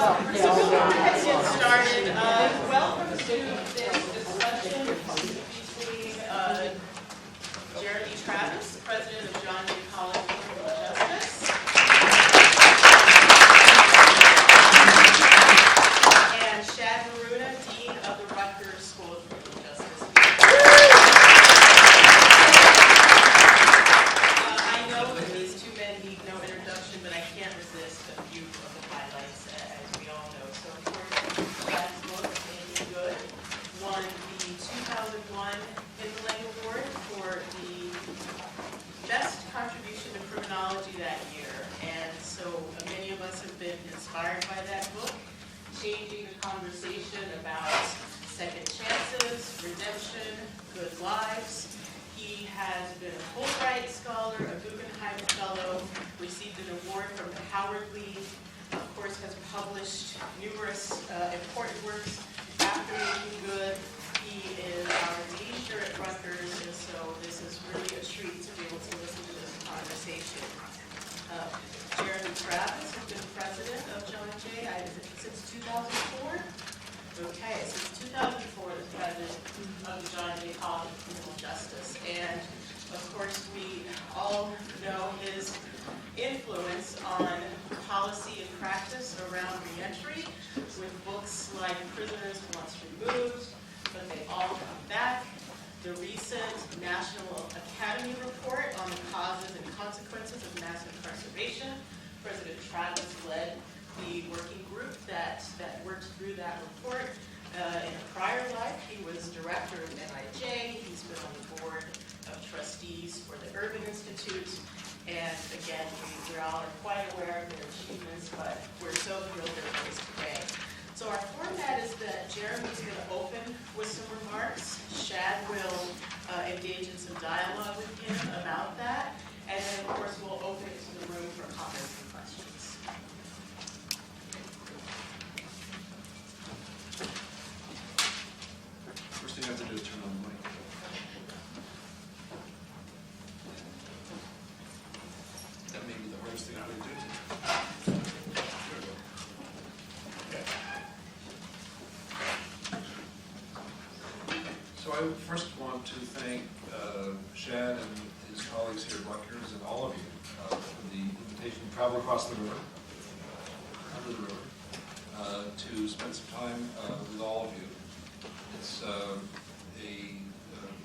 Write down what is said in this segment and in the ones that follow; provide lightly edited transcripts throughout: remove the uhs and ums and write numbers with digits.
Let's get started. Welcome to this discussion between Jeremy Travis, President of John Jay College of Criminal Justice, and Shad Maruna, Dean of the Rutgers School of Criminal Justice. I know that these two men need no introduction, but I can't resist a few of the highlights, as we all know. So, of course, Shad's book, Anything Good, won the 2001 Hindley Award for the best contribution to criminology that year. And so many of us have been inspired by that book, changing the conversation about second chances, redemption, good lives. He has been a Fulbright Scholar, a Guggenheim Fellow, received an award from the Howard League, of course has published numerous important works after Making Good. He is our teacher at Rutgers, and so this is really a treat to be able to listen to this conversation. Jeremy Travis has been president of John Jay since 2004. Okay, since 2004, the president of the John Jay College of Criminal Justice. And of course, we all know his influence on policy and practice around reentry with books like Prisoners Once Removed, But They All Come Back, the recent National Academy Report on the Causes and Consequences of Mass Incarceration. President Travis led the working group that worked through that report. In a prior life, he was director of NIJ. He's been on the board of trustees for the Urban Institute. And again, we all are quite aware of their achievements, but we're so thrilled they're with us today. So our format is that Jeremy's going to open with some remarks. Shad will engage in some dialogue with him about that. And then, of course, we'll open it to the room for comments and questions. First thing I have to do is turn on the mic. That may be the hardest thing I'm going to do. There we go. Okay. So I first want to thank Shad and his colleagues here at Rutgers and all of you for the invitation to travel across the river, under the river, to spend some time with all of you. It's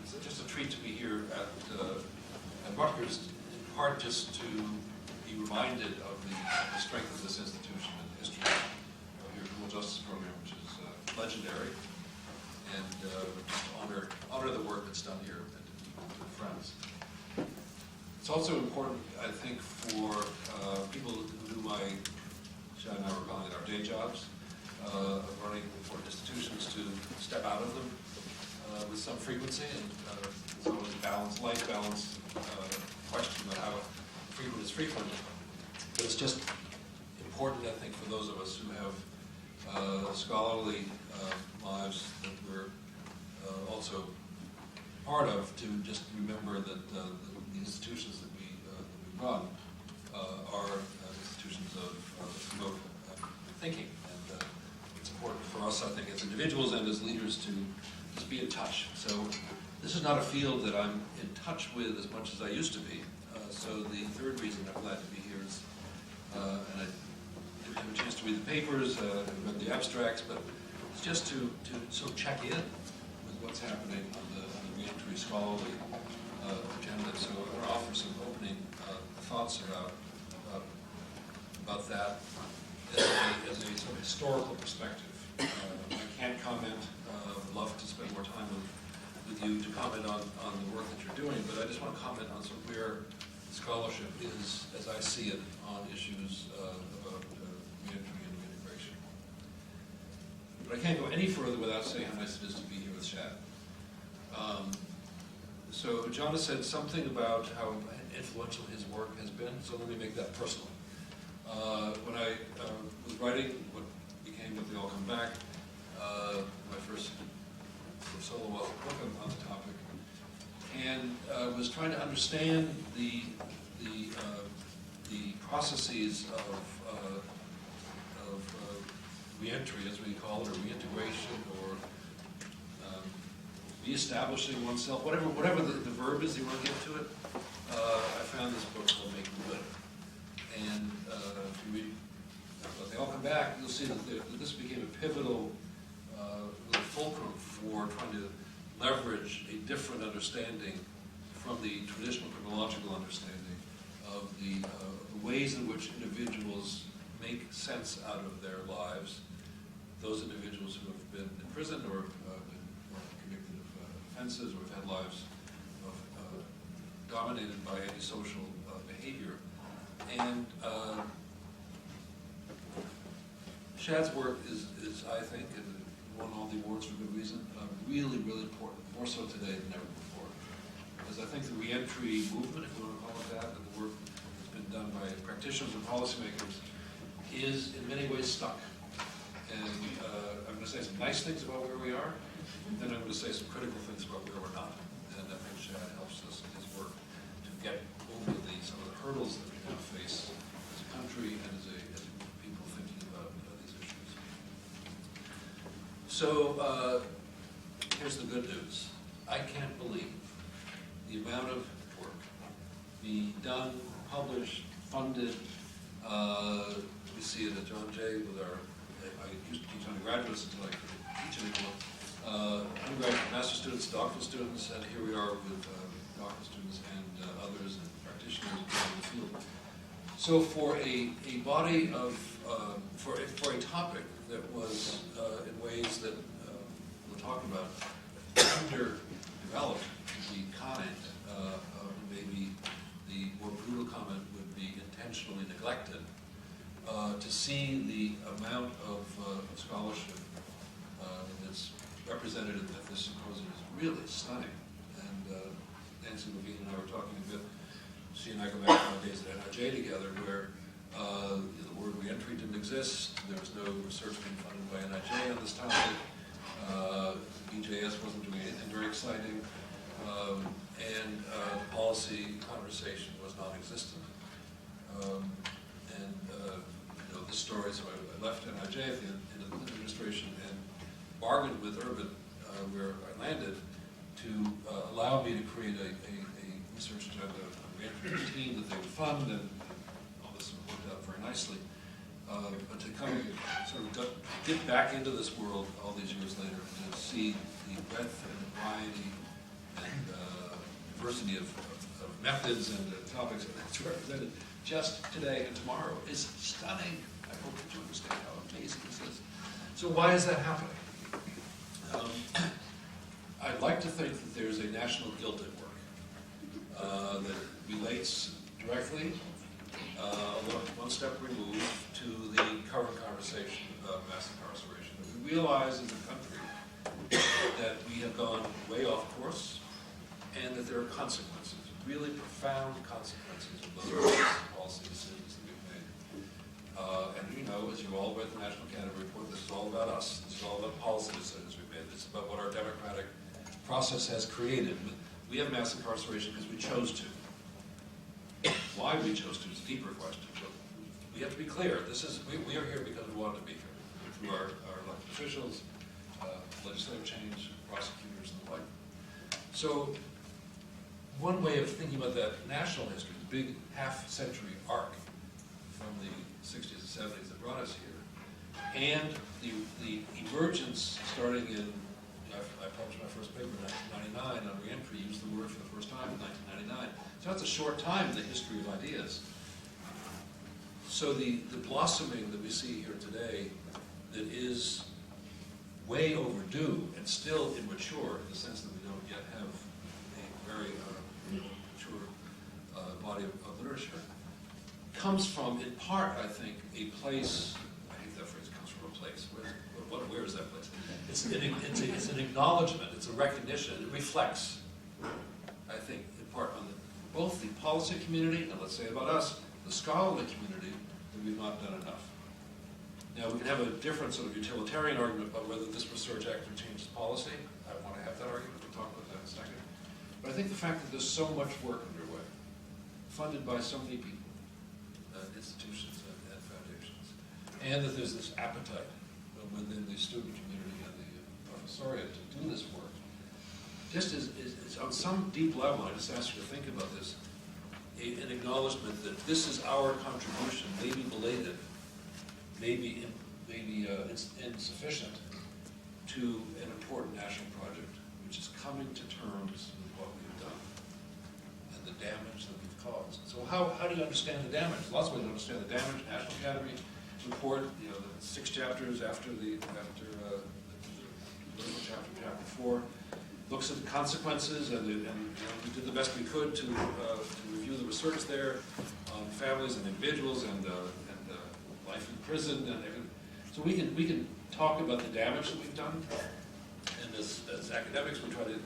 it's just a treat to be here at Rutgers, in part just to be reminded of the strength of this institution and the history of your criminal justice program, which is legendary, and just honor the work that's done here and to be good friends. It's also important, I think, for people who Shad and I were calling it our day jobs, of running important institutions, to step out of them with some frequency, and there's always a life balance question about how frequent is frequent. But it's just important, I think, for those of us who have scholarly lives that we're also part of, to just remember that the institutions that we run are institutions of promote thinking. And it's important for us, I think, as individuals and as leaders to just be in touch. So this is not a field that I'm in touch with as much as I used to be. So the third reason I'm glad to be here is, and I didn't have a chance to read the papers, read the abstracts, but it's just to sort of check in with what's happening on the reentry scholarly agenda. So I want to offer some opening thoughts about that as a sort of historical perspective. I can't comment. Would love to spend more time with you to comment on the work that you're doing, but I just want to comment on sort of where scholarship is, as I see it, on issues about reentry and reintegration. But I can't go any further without saying how nice it is to be here with Shad. So John has said something about how influential his work has been, so let me make that personal. When I was writing what became But They All Come Back, my first solo book on the topic, and was trying to understand the processes of reentry, as we call it, or reintegration, or reestablishing oneself, whatever the verb is you want to give to it, I found this book will make good. And if you read, when they all come back, you'll see that this became a pivotal little fulcrum for trying to leverage a different understanding from the traditional criminological understanding of the ways in which individuals make sense out of their lives. Those individuals who have been imprisoned or been convicted of offenses or have had lives dominated by antisocial behavior. And Shad's work is, I think, and won all the awards for good reason, really, really important, more so today than ever before. Because I think the reentry movement, if you want to call it that, and the work that's been done by practitioners and policymakers is in many ways stuck. And I'm going to say some nice things about where we are, then I'm going to say some critical things about where we're not. And I think Shad helps us in his work to get over some of the hurdles that we now face as a country and as a people thinking about these issues. So here's the good news. I can't believe the amount of work being done, published, funded. We see it at John Jay with our, I used to teach undergraduates until I could teach anymore. Undergraduate, master students, doctoral students, and here we are with doctoral students and others and practitioners in the field. So for a body of, for a topic that was in ways that we'll talk about underdeveloped, the comment, maybe the more brutal comment would be intentionally neglected, to see the amount of scholarship that's represented at this symposium is really stunning. And Nancy Levine and I were talking a bit. She and I go back to my days at NRJ together, where the word reentry didn't exist. There was no research being funded by NRJ on this topic. BJS wasn't doing anything very exciting, and the policy conversation was non-existent. The story, so I left NRJ at the end of the administration and bargained with Urban, where I landed, to allow me to create a research agenda, a reentry team that they would fund, and all this worked out very nicely. But to come sort of get back into this world all these years later, and to see the breadth and variety and diversity of methods and topics that's represented just today and tomorrow is stunning. I hope that you understand how amazing this is. So why is that happening? I'd like to think that there's a national guilt at work that relates directly, one step removed, to the current conversation of mass incarceration. We realize as a country that we have gone way off course and that there are consequences, really profound consequences of those policy decisions that we've made. And you know, as you all read the National Academy Report, this is all about us. This is all about policy decisions we've made. It's about what our democratic process has created. We have mass incarceration because we chose to. Why we chose to is a deeper question. But we have to be clear. We are here because we wanted to be here. Through our elected officials, legislative change, prosecutors, and the like. So one way of thinking about that national history, the big half-century arc from the 60s and 70s that brought us here, and the emergence starting in, I published my first paper in 1999 on reentry, used the word for the first time in 1999. So that's a short time in the history of ideas. So the blossoming that we see here today that is way overdue and still immature in the sense that we don't yet have a very mature body of literature, comes from, in part, I think, a place, I hate that phrase, comes from a place. Where is that place? It's an acknowledgement, it's a recognition, it reflects, I think, in part on both the policy community, and let's say about us, the scholarly community, that we've not done enough. Now, we can have a different sort of utilitarian argument about whether this research actually changes policy. I want to have that argument, we'll talk about that in a second. But I think the fact that there's so much work underway, funded by so many people, institutions and foundations, and that there's this appetite within the student community and the professoriate to do this work. Just is on some deep level, I just ask you to think about this, an acknowledgement that this is our contribution, maybe belated, maybe insufficient, to an important national project, which is coming to terms with what we've done and the damage that we've caused. So how do you understand the damage? There's lots of ways to understand the damage. National Academy report, the 6 chapters after the political chapter 4, looks at the consequences, and we did the best we could to review the research there on families and individuals and life in prison and everything. So we can talk about the damage that we've done, and as academics we try to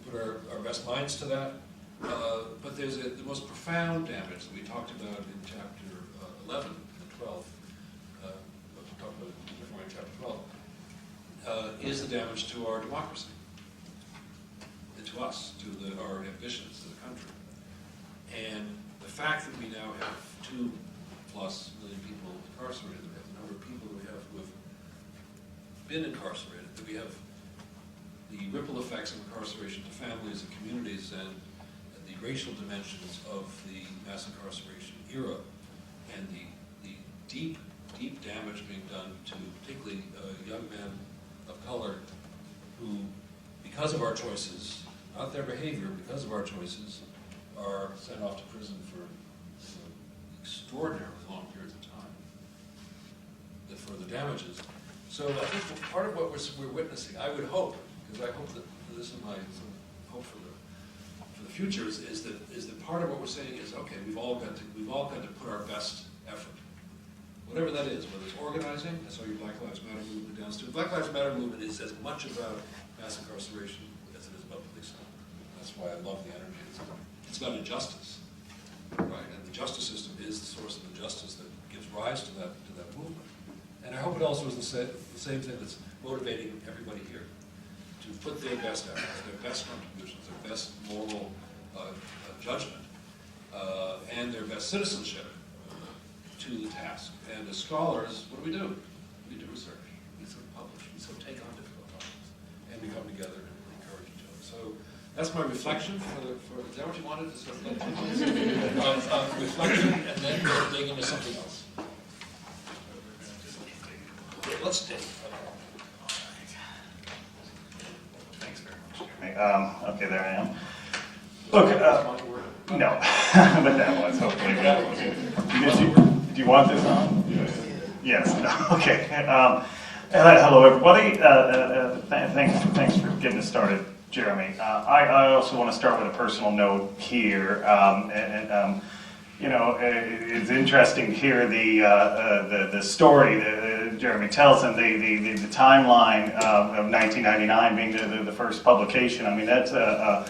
put our best minds to that. But there's the most profound damage that we talked about in chapter 11 and 12. We'll talk about it before in chapter 12. Is the damage to our democracy, and to us, to our ambitions, to the country. And the fact that we now have 2+ million people incarcerated, that we have the number of people that we have who have been incarcerated, that we have the ripple effects of incarceration to families and communities, and the racial dimensions of the mass incarceration era, and the deep damage being done to particularly young men of color who, because of our choices, not their behavior, because of our choices, are sent off to prison for extraordinarily long periods of time for the damages. So I think part of what we're witnessing, I would hope, because I hope that this is my hope for the future, is that part of what we're saying is, okay, we've all got to put our best effort, whatever that is, whether it's organizing. I saw your Black Lives Matter movement downstairs. Black Lives Matter movement is as much about mass incarceration as it is about policing. That's why I love the energy. It's about injustice, right? And the justice system is the source of injustice that gives rise to that movement. And I hope it also is the same thing that's motivating everybody here to put their best efforts, their best contributions, their best moral judgment, and their best citizenship to the task. And as scholars, what do? We do research. We sort of publish. We sort of take on difficult topics, and we come together and encourage each other. So that's my reflection is that what you wanted to sort of reflection, and then we'll dig into something else. Let's dig. Thanks very much. Okay, there I am. Look, no, but that was hopefully that was. Do you want this on? Yes. No. Okay. Hello, everybody. Thanks for getting us started, Jeremy. I also want to start with a personal note here, it's interesting to hear the story that Jeremy tells, and the timeline of 1999 being the first publication. I mean, that's I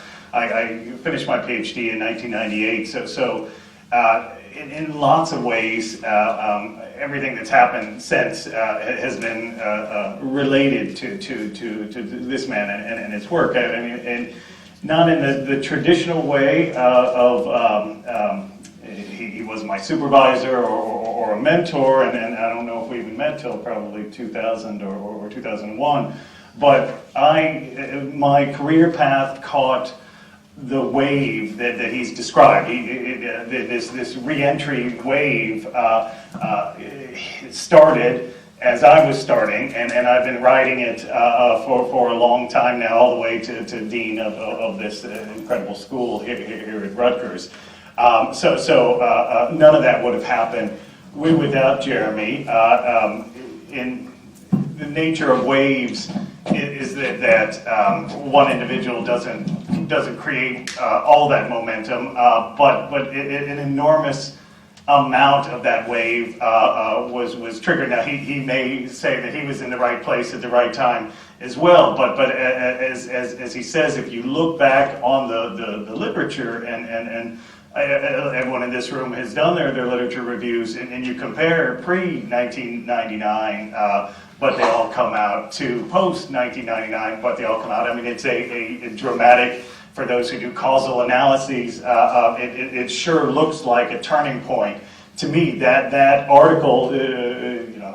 finished my PhD in 1998, so in lots of ways, everything that's happened since has been related to this man and his work. I mean, and not in the traditional way of he was my supervisor or a mentor, and I don't know if we even met till probably 2000 or 2001. But my career path caught the wave that he's described. This reentry wave started as I was starting, and I've been writing it for a long time now, all the way to dean of this incredible school here at Rutgers. So none of that would have happened without Jeremy. In the nature of waves is that one individual doesn't create all that momentum, but an enormous amount of that wave was triggered. Now he may say that he was in the right place at the right time as well, but as he says, if you look back on the literature and everyone in this room has done their literature reviews, and you compare pre-1999, but they all come out, to post-1999, but they all come out. I mean, it's a dramatic, for those who do causal analyses, it sure looks like a turning point. To me, that article,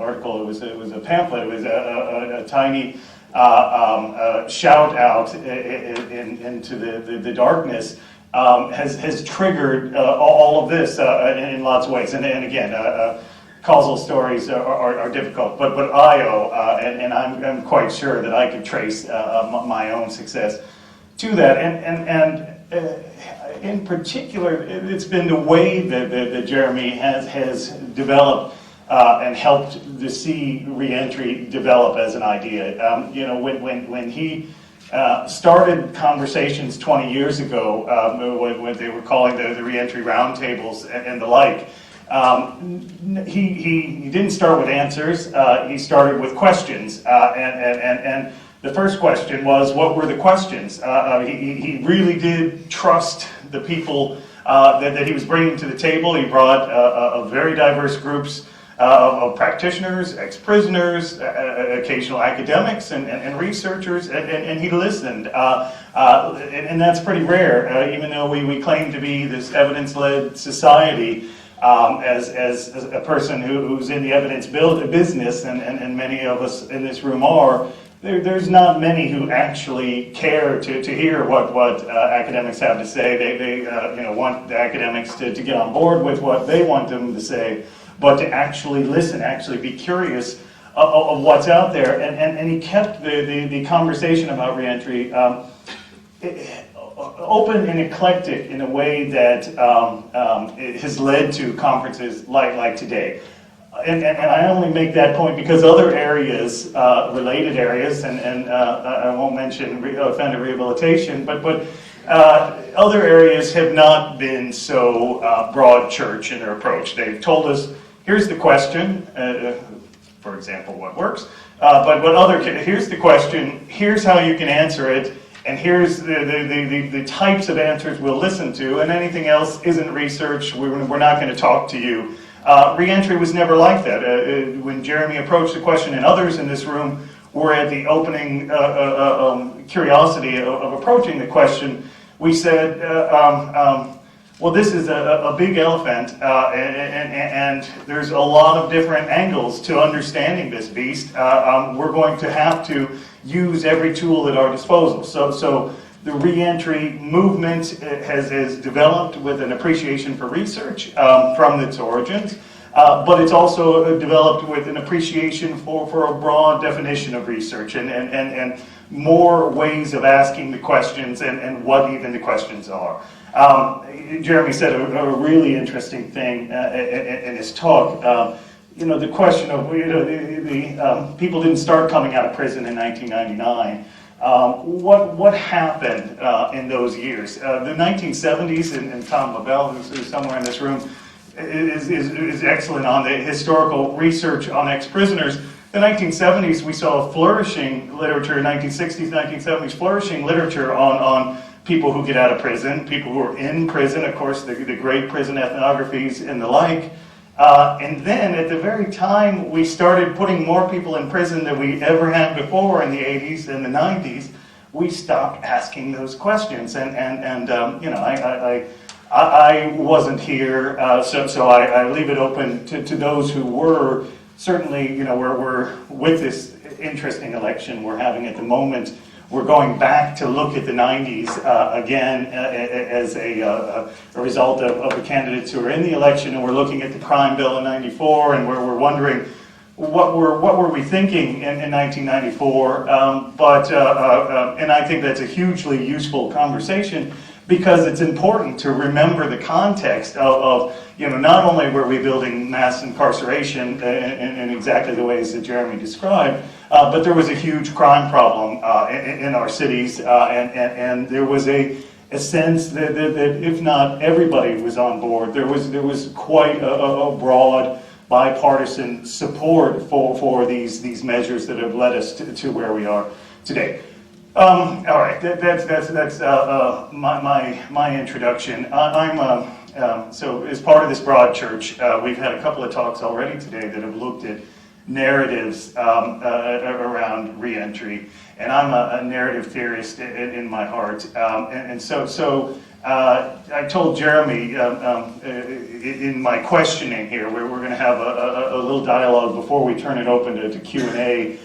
article. It was a pamphlet. It was a tiny shout out into the darkness. Has triggered all of this in lots of ways, and again, causal stories are difficult, but IO, and I'm quite sure that I could trace my own success to that, and in particular, it's been the way that Jeremy has developed and helped to see reentry develop as an idea. When he started conversations 20 years ago, what they were calling the reentry roundtables and the like. He didn't start with answers. He started with questions, and the first question was, what were the questions? He really did trust the people that he was bringing to the table. He brought very diverse groups of practitioners, ex-prisoners, occasional academics, and researchers, and he listened. And that's pretty rare, even though we claim to be this evidence-led society. As a person who's in the evidence business, and many of us in this room are, there's not many who actually care to hear what academics have to say. They want the academics to get on board with what they want them to say, but to actually listen, actually be curious of what's out there. And he kept the conversation about reentry open and eclectic in a way that it has led to conferences like today. And I only make that point because other areas, related areas, and I won't mention offender rehabilitation, but other areas have not been so broad church in their approach. They've told us, here's the question, for example, what works, here's the question, here's how you can answer it, and here's the types of answers we'll listen to, and anything else isn't research, we're not going to talk to you. Reentry was never like that. When Jeremy approached the question, and others in this room were at the opening curiosity of approaching the question, we said, well, this is a big elephant, and there's a lot of different angles to understanding this beast. We're going to have to use every tool at our disposal. So the reentry movement has developed with an appreciation for research from its origins, but it's also developed with an appreciation for a broad definition of research and more ways of asking the questions and what even the questions are. Jeremy said a really interesting thing in his talk. The question of the people didn't start coming out of prison in 1999. What happened in those years? The 1970s, and Tom LaBelle, who's somewhere in this room, is excellent on the historical research on ex-prisoners. The 1970s, we saw a flourishing literature, 1960s, 1970s, flourishing literature on people who get out of prison, people who are in prison, of course, the great prison ethnographies and the like. And then at the very time we started putting more people in prison than we ever had before in the 80s and the 90s, we stopped asking those questions. I wasn't here, so I leave it open to those who were. Certainly, we're with this interesting election we're having at the moment. We're going back to look at the 90s again as a result of the candidates who are in the election, and we're looking at the crime bill in '94, and we're wondering what were we thinking in 1994. And I think that's a hugely useful conversation because it's important to remember the context of not only were we building mass incarceration in exactly the ways that Jeremy described, but there was a huge crime problem in our cities, and there was a sense that if not everybody was on board, there was quite a broad bipartisan support for these measures that have led us to where we are today. All right, that's my introduction. So as part of this broad church, we've had a couple of talks already today that have looked at narratives around reentry, and I'm a narrative theorist in my heart, and so I told Jeremy in my questioning here, we're going to have a little dialogue before we turn it open to Q&A.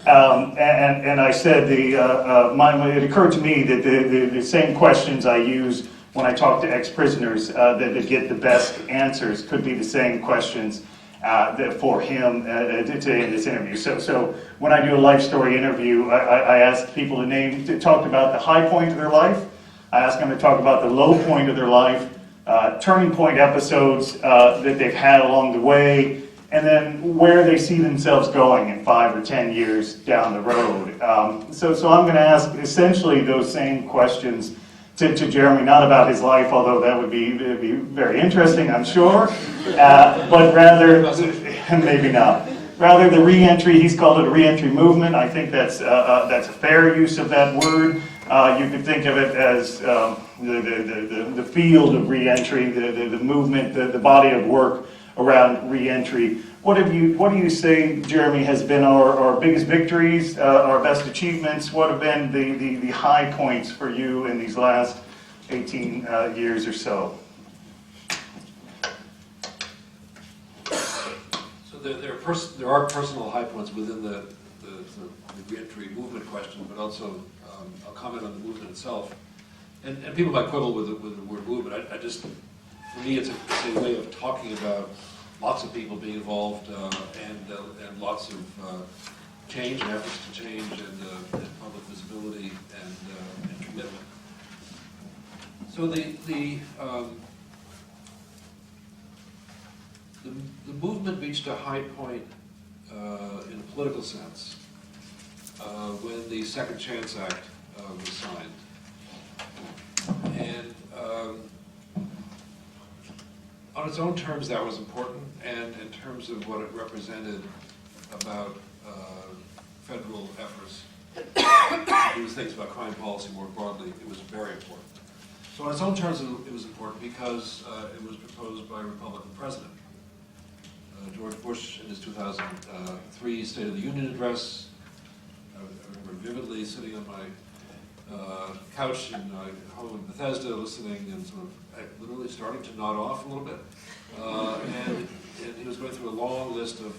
And I said it occurred to me that the same questions I use when I talk to ex-prisoners that get the best answers could be the same questions for him to end this interview. So when I do a life story interview, I ask people to talk about the high point of their life. I ask them to talk about the low point of their life, turning point episodes that they've had along the way, and then where they see themselves going in 5 or 10 years down the road. So I'm going to ask essentially those same questions to Jeremy, not about his life, although that would be very interesting, I'm sure, but rather, maybe not. Rather, the reentry, he's called it a reentry movement. I think that's a fair use of that word. You could think of it as the field of reentry, the movement, the body of work around reentry. What do you say, Jeremy, has been our biggest victories, our best achievements? What have been the high points for you in these last 18 years or so? So there are personal high points within the reentry movement question, but also I'll comment on the movement itself. And people might quibble with the word movement. I just, for me, it's a way of talking about lots of people being involved and lots of change and efforts to change and public visibility and commitment. So the movement reached a high point in a political sense when the Second Chance Act was signed. And on its own terms, that was important, and in terms of what it represented about federal efforts to do things about crime policy more broadly, it was very important. So on its own terms, it was important because it was proposed by a Republican president. George Bush, in his 2003 State of the Union address, I remember vividly sitting on my couch in home in Bethesda, listening and sort of literally starting to nod off a little bit. And he was going through a long list of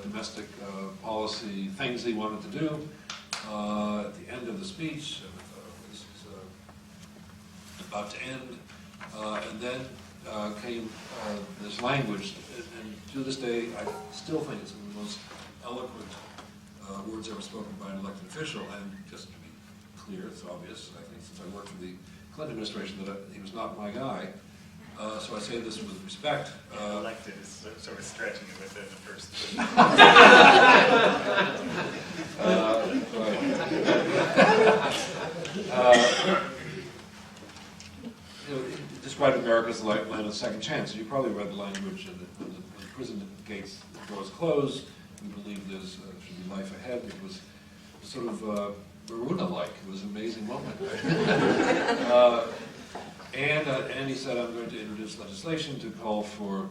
domestic policy things he wanted to do. At the end of the speech, this was about to end, and then came this language, and to this day, I still think it's one of the most eloquent words ever spoken by an elected official. And just to be clear, it's obvious, I think, since I worked for the Clinton administration, that he was not my guy. So I say this with respect. Elected is sort of stretching it within the first. He described America as the land of second chance. You probably read the language when the prison gates, the doors closed. We believe there should be life ahead. It was sort of Maruna-like. It was an amazing moment. And he said, I'm going to introduce legislation to call for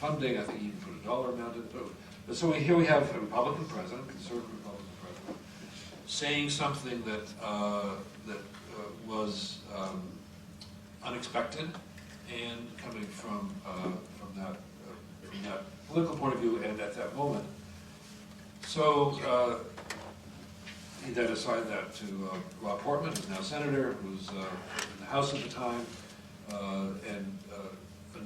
funding. I think he even put a dollar amount in it. But so here we have a Republican president, conservative Republican president, saying something that was unexpected and coming from that political point of view and at that moment. So he then assigned that to Rob Portman, who's now senator, who was in the House at the time, and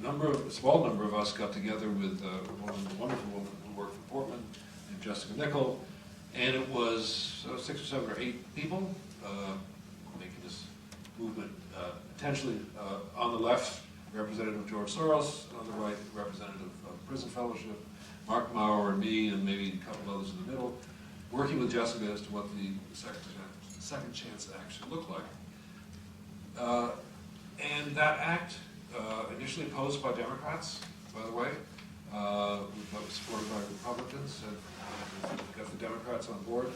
a small number of us got together with one wonderful woman who worked for Portman, named Jessica Nickel, and it was 6 or 7 or 8 people making this movement. Potentially on the left, Representative George Soros, and on the right, Representative of Prison Fellowship, Mark Maurer and me, and maybe a couple others in the middle, working with Jessica as to what the Second Chance Act should look like. And that act, initially opposed by Democrats, by the way, but supported by Republicans, and got the Democrats on board,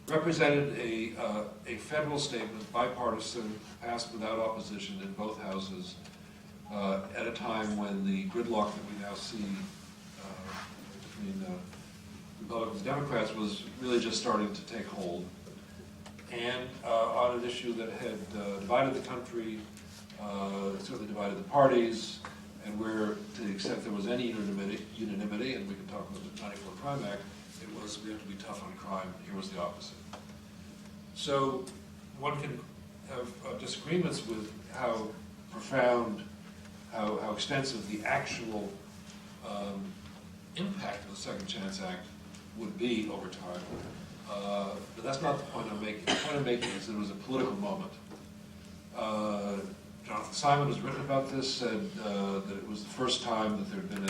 represented a federal statement, bipartisan, passed without opposition in both houses, at a time when the gridlock that we now see between Republicans and Democrats was really just starting to take hold. and on an issue that had divided the country, certainly divided the parties, and where, to the extent there was any unanimity, and we can talk about the 94 Crime Act, it was we have to be tough on crime. Here was the opposite. So one can have disagreements with how profound, how extensive the actual impact of the Second Chance Act would be over time. But that's not the point I'm making. The point I'm making is that it was a political moment. Jonathan Simon has written about this, said that it was the first time that there had been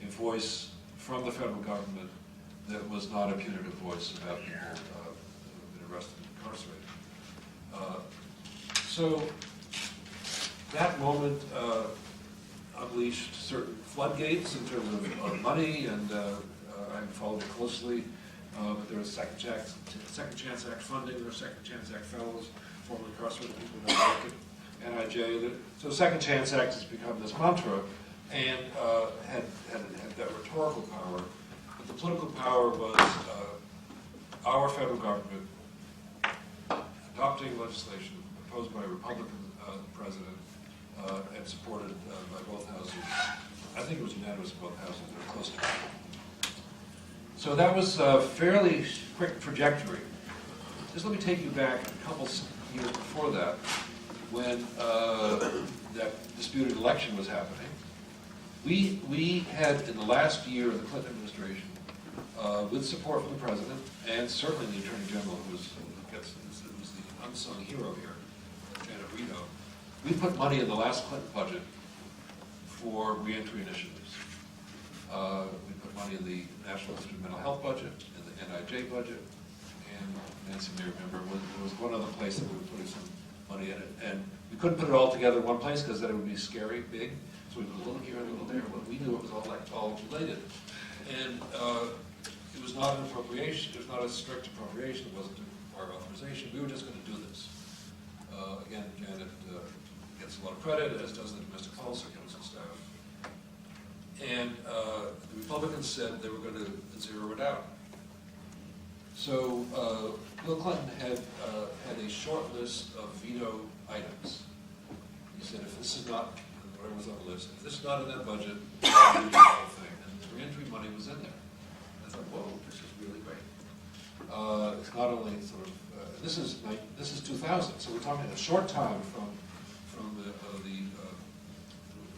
a voice from the federal government that was not a punitive voice about people who've been arrested and incarcerated. So that moment unleashed certain floodgates in terms of money, and I followed it closely. But there was Second Chance Act funding, there were Second Chance Act fellows, formerly incarcerated people who don't work at NIJ. So Second Chance Act has become this mantra, and had that rhetorical power. But the political power was our federal government adopting legislation proposed by a Republican president and supported by both houses. I think it was unanimous in both houses, or close to it. So that was a fairly quick trajectory. Just let me take you back a couple years before that, when that disputed election was happening. We had, in the last year of the Clinton administration, with support from the president, and certainly the Attorney General, who was the unsung hero here, Janet Reno, we put money in the last Clinton budget for reentry initiatives. We put money in the National Institute of Mental Health budget, in the NIJ budget, and Nancy may remember, there was one other place that we were putting some money in it. And we couldn't put it all together in one place because then it would be scary, big. So we put a little here and a little there, but we knew it was all related. And it was not an appropriation, it was not a strict appropriation, it wasn't our authorization. We were just going to do this. Again, Janet gets a lot of credit, as does the domestic policy council staff. And the Republicans said they were going to zero it out. So Bill Clinton had a short list of veto items. He said, if this is not, whatever was on the list, if this is not in that budget, I'll do the whole thing. And the reentry money was in there. I thought, whoa, this is really great. It's not only sort of, this is 2000, so we're talking a short time from the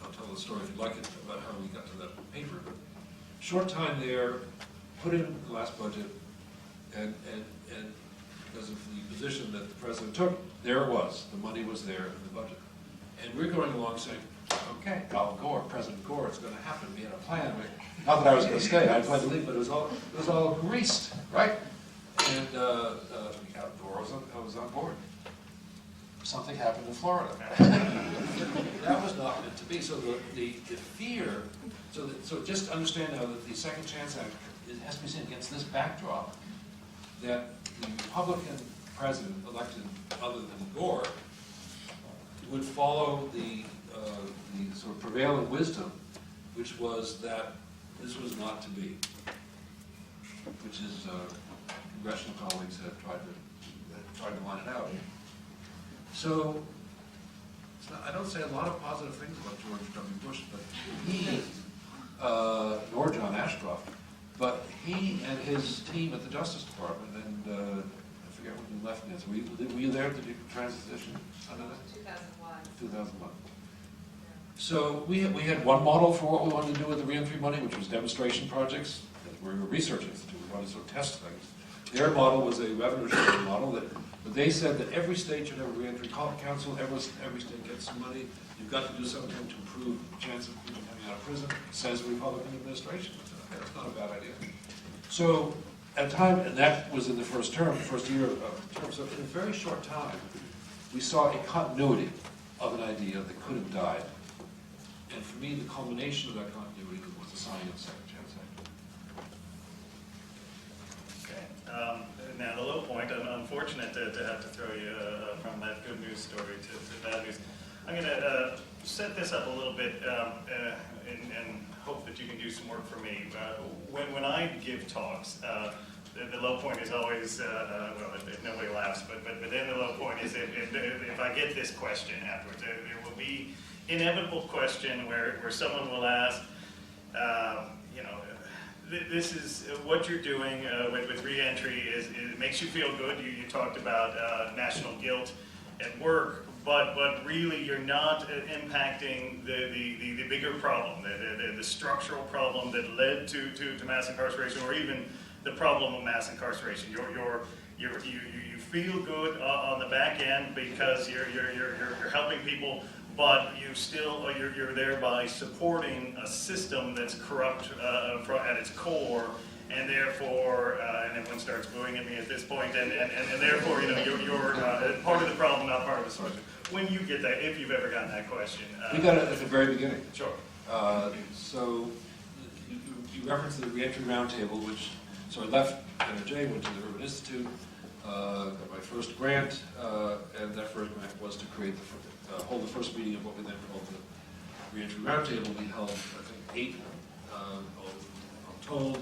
I'll tell the story if you'd like it about how we got to that paper, but short time there, put it in the last budget, and because of the position that the president took, there it was. The money was there in the budget. And we're going along saying, okay, President Gore, it's going to happen. We had a plan. Not that I was going to stay. I planned to leave, but it was all greased, right? And Gore was on board. Something happened in Florida. That was not meant to be. So the fear, so just understand now that the Second Chance Act has to be seen against this backdrop, that the Republican president elected other than Gore would follow the sort of prevailing wisdom, which was that this was not to be, which is congressional colleagues have tried to line it out. So I don't say a lot of positive things about George W. Bush, but he, nor John Ashcroft, but he and his team at the Justice Department, and I forget when you left, Nancy, were you there to do transition under that? 2001. 2001. So we had one model for what we wanted to do with the reentry money, which was demonstration projects. We were a research institute, we wanted to sort of test things. Their model was a revenue sharing model but they said that every state should have a reentry council, every state gets some money. You've got to do something to improve the chance of people coming out of prison, says the Republican administration. That's not a bad idea. So at a time, and that was in the first year of the term, so in a very short time, we saw a continuity of an idea that could have died. And for me, the culmination of that continuity was the signing of the Second Chance Act. Okay. Now, the low point, I'm unfortunate to have to throw you from that good news story to bad news. I'm going to set this up a little bit and hope that you can do some work for me. When I give talks, the low point is always, well, if nobody laughs, but then the low point is if I get this question afterwards, there will be inevitable question where someone will ask, you know, this is what you're doing with Reentry is it makes you feel good. You talked about national guilt at work, but really you're not impacting the bigger problem, the structural problem that led to mass incarceration, or even the problem of mass incarceration. You feel good on the back end because you're helping people, but you're thereby supporting a system that's corrupt at its core, and therefore, and everyone starts booing at me at this point, and therefore, you know, you're part of the problem, not part of the solution. When you get that, if you've ever gotten that question, we got it at the very beginning. Sure. So you referenced the Reentry Roundtable, which so I left NRJ, went to the Urban Institute, got my first grant, and that first grant was to create hold the first meeting of what we then called the Reentry Roundtable. We held, I think, 8 all told, in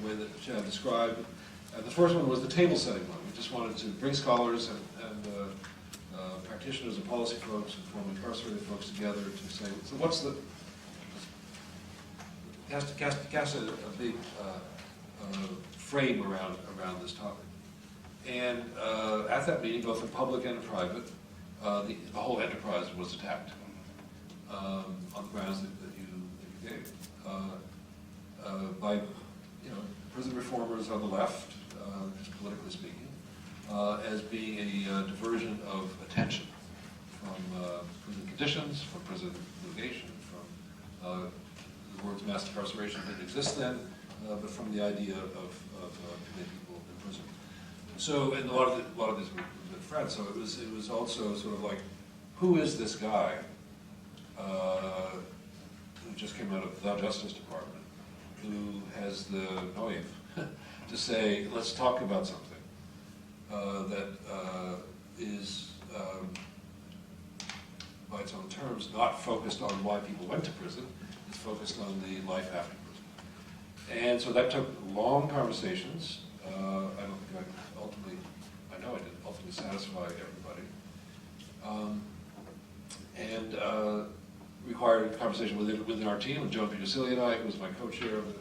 the way that Chad described. The first one was the table setting one. We just wanted to bring scholars and practitioners and policy folks and former incarcerated folks together to say, so what's the, cast a big frame around this topic. And at that meeting, both in public and in private, the whole enterprise was attacked on the grounds that you gave by, you know, prison reformers on the left, just politically speaking, as being a diversion of attention from prison conditions, from prison litigation, from the words mass incarceration didn't exist then, but from the idea of committing people in prison. So, and a lot of these were friends. So it was also sort of like, who is this guy who just came out of the Justice Department, who has the noive to say, let's talk about something that is, by its own terms, not focused on why people went to prison. It's focused on the life after prison. And so that took long conversations. I don't think I know I didn't ultimately satisfy everybody. And required conversation within our team, and Joan Petersilli and I, who was my co-chair of the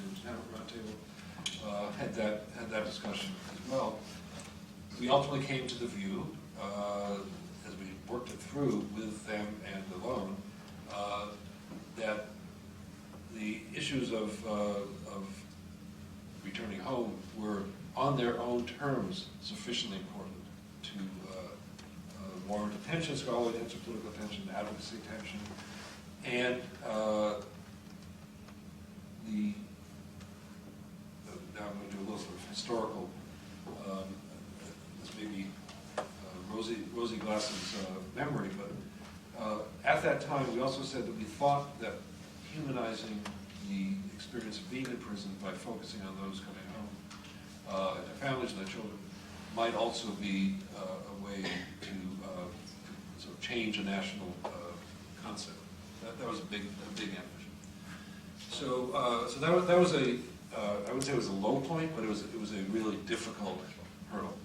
Lieutenant Roundtable, had that discussion as well. We ultimately came to the view, as we worked it through with them and alone, that the issues of returning home were, on their own terms, sufficiently important to warrant attention, scholarly attention, political attention, advocacy attention, and now I'm going to do a little sort of historical, this may be rosy glasses memory, but at that time we also said that we thought that humanizing the experience of being in prison by focusing on those coming home and their families and their children might also be a way to sort of change a national concept. That was a big ambition. So that was a I would say it was a low point, but it was a really difficult hurdle.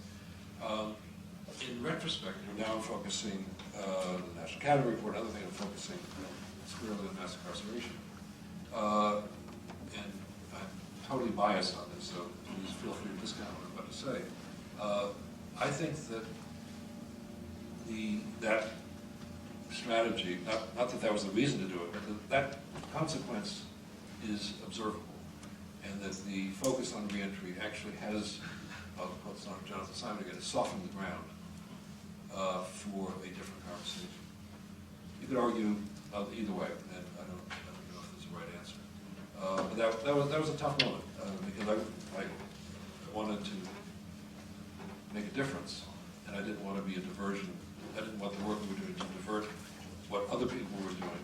In retrospect, now I'm focusing the National Academy Report, another thing I'm focusing squarely on mass incarceration. And I'm totally biased on this, so please feel free to discount what I'm about to say. I think that that strategy, not that was the reason to do it, but that consequence is observable, and that the focus on reentry actually has, I'll quote Jonathan Simon again, softened the ground for a different conversation. You could argue either way, and I don't know if there's a right answer. But that was a tough moment because I wanted to make a difference, and I didn't want to be a diversion. I didn't want the work we were doing to divert what other people were doing.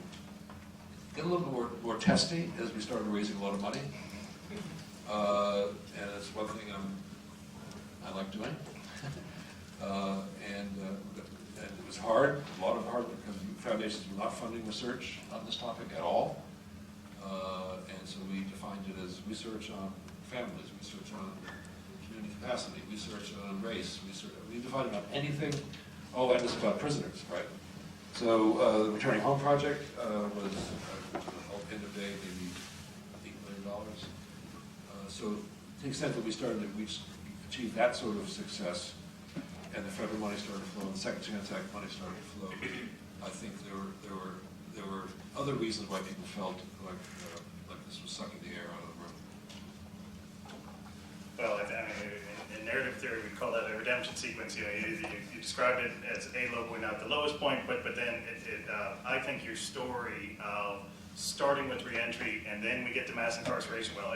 Get a little more testy as we started raising a lot of money, and it's one thing I like doing. And it was hard, a lot of hard, because foundations were not funding research on this topic at all. And so we defined it as research on families, research on on community capacity, research on race, research, we divided on anything, and it's about prisoners, right? So the Returning Home Project was, end of day, maybe $8 million. So to the extent that we started to achieve that sort of success, and the federal money started to flow, and the Second Chance Act money started to flow, I think there were other reasons why people felt like this was sucking the air out of the room. Well, I mean, in narrative theory, we call that a redemption sequence. You know, you described it as a low point, not the lowest point, but then I think your story of starting with reentry and then we get to mass incarceration. Well,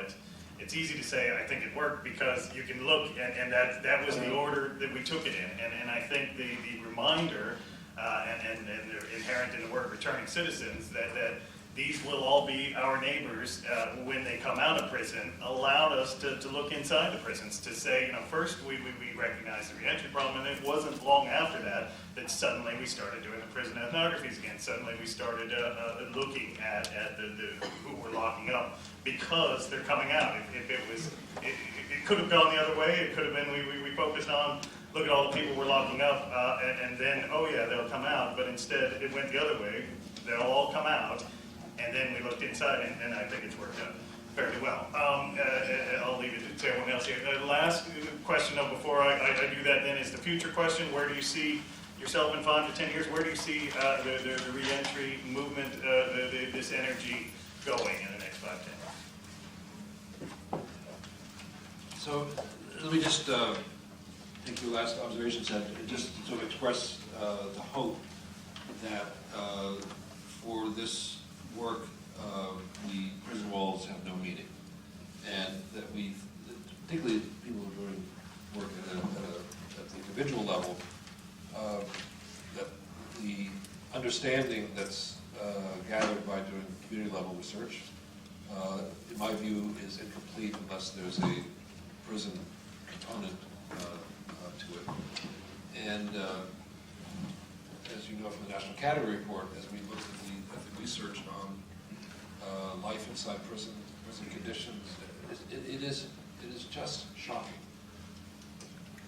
it's easy to say I think it worked because you can look and that was the order that we took it in, and I think the reminder and inherent in the word returning citizens that these will all be our neighbors when they come out of prison, allowed us to look inside the prisons, to say, you know, first we recognized the reentry problem, and it wasn't long after that suddenly we started doing the prison ethnographies again. Suddenly we started looking at who we're locking up because they're coming out. It could have gone the other way. It could have been we focused on, look at all the people we're locking up, and then, oh yeah, they'll come out. But instead, it went the other way. They'll all come out. And then we looked inside, and I think it's worked out fairly well. I'll leave it to everyone else here. The last question, though, before I do that, then, is the future question. Where do you see yourself in 5 to 10 years? Where do you see the reentry movement, this energy going in the next 5 to 10 years? So let me just take your last observations and just to express the hope that for this work, the prison walls have no meaning, and that particularly people who are doing work at the individual level, that the understanding that's gathered by doing community level research, in my view, is incomplete unless there's a prison component to it. And as you know from the National Academy Report, as we look at the research on life inside prison conditions, it is just shocking